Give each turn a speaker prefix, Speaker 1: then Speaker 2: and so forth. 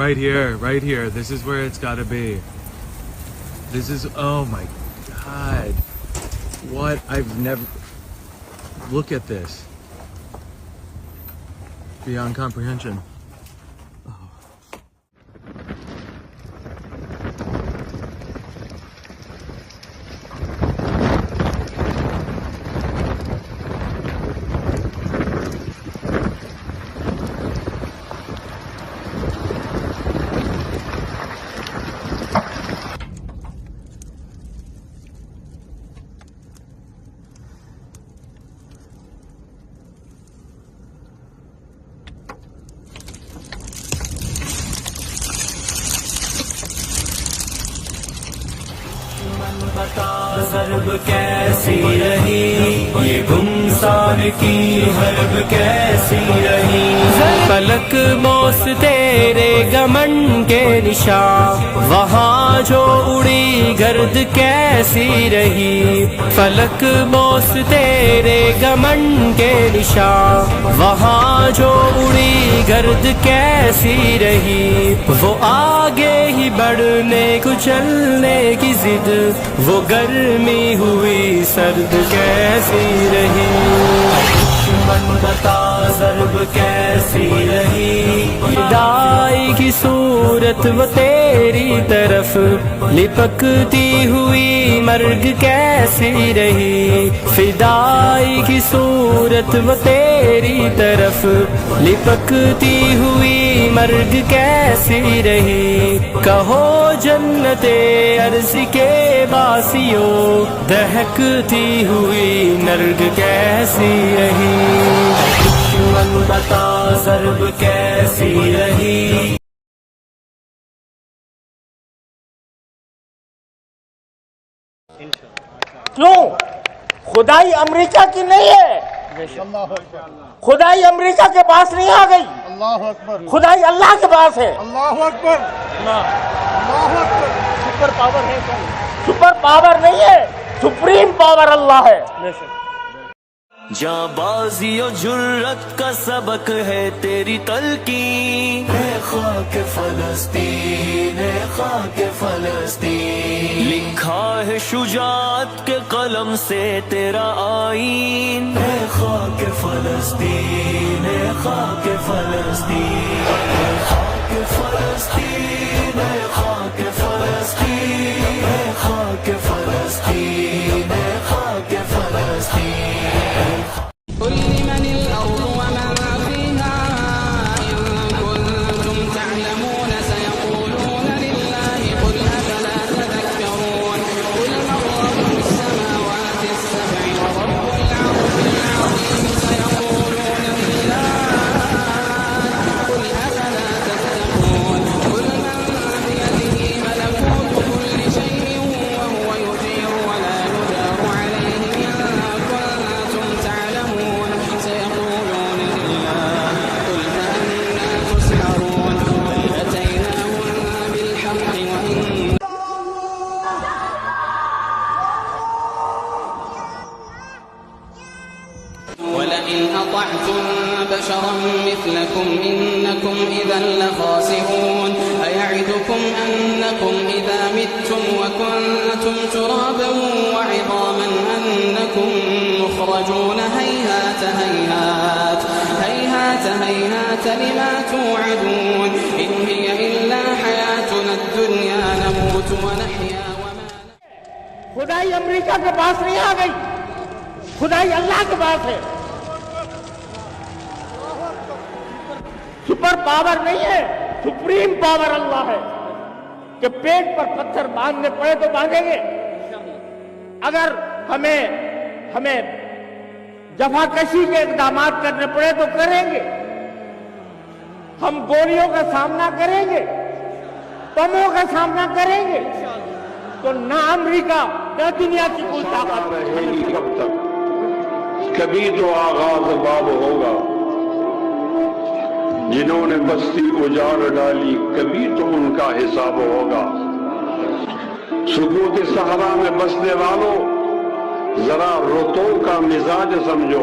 Speaker 1: Right here. This is where it's gotta be. This is, oh my God. What? I've never, look at this. Beyond comprehension.
Speaker 2: ضرب کیسی رہی یہ گمسان کی حرب کیسی رہی فلک موس تیرے گمن کے نشان وہاں جو اڑی گرد کیسی رہی فلک موس تیرے گمن کے نشان وہاں جو اڑی گرد کیسی رہی وہ آگے ہی بڑھنے کچلنے کی ضد وہ گرمی ہوئی سرد کیسی رہی دشمن بتا ضرب کیسی رہی فدائی کی صورت وہ تیری طرف لپکتی ہوئی مرگ کیسی رہی فدائی کی صورت وہ تیری طرف لپکتی ہوئی مرگ کیسی رہی کہو جنت عرض کے باسیوں دہکتی ہوئی نرگ کیسی رہی دشمن بتا ضرب کیسی رہی
Speaker 3: کیوں خدائی امریکہ کی نہیں ہے خدائی امریکہ کے پاس نہیں آ گئی
Speaker 4: اللہ اکبر
Speaker 3: خدائی اللہ کے پاس ہے
Speaker 4: اللہ اکبر اللہ اکبر
Speaker 3: سپر پاور ہے سپر پاور نہیں ہے سپریم پاور اللہ ہے
Speaker 2: جاں بازی و جرت کا سبق ہے تیری تلقین اے خاک فلسطین اے خاک فلسطین لکھا ہے شجاعت کے قلم سے تیرا آئین اے خاک فلسطین اے خاک فلسطین اے خاک فلسطین اے خاک فلسطین اے خاک فلسطین اے خاک فلسطین
Speaker 5: قل لمن الأرض ومن فيها إن كنتم تعلمون سيقولون لله قل أفلا تذكرون قل من رب السماوات السبع ورب العرش العظيم سيقولون لله قل أفلا تتقون قل من بيده ملكوت كل شيء وهو يجير ولا يجار عليه إن كنتم تعلمون سيقولون لله قل فأنا تسحرون بل أتيناهم بالحق وإن ولئن أطعتم بشرا مثلكم إنكم إذا لخاسرون أيعدكم أنكم إذا متم وكنتم ترابا وعظاما أنكم مخرجون هيهات هيهات هيهات هيهات لما توعدون إن هي إلا حياتنا الدنيا نموت ونحيا وما
Speaker 3: خدائی امریکہ کے پاس نہیں آ گئی خدائی اللہ کے پاس ہے سپر پاور نہیں ہے سپریم پاور اللہ ہے کہ پیٹ پر پتھر باندھنے پڑے تو باندھیں گے اگر ہمیں جفا کشی کے اقدامات کرنے پڑے تو کریں گے ہم گولیوں کا سامنا کریں گے بموں کا سامنا کریں گے تو نہ امریکہ نہ دنیا کی کوئی طاقت
Speaker 6: رہے گی کب تک کبھی تو آغاز باب ہوگا جنہوں نے بستی اجاڑ ڈالی کبھی تو ان کا حساب ہوگا سکوت صحرا میں بسنے والوں ذرا رتوں کا مزاج سمجھو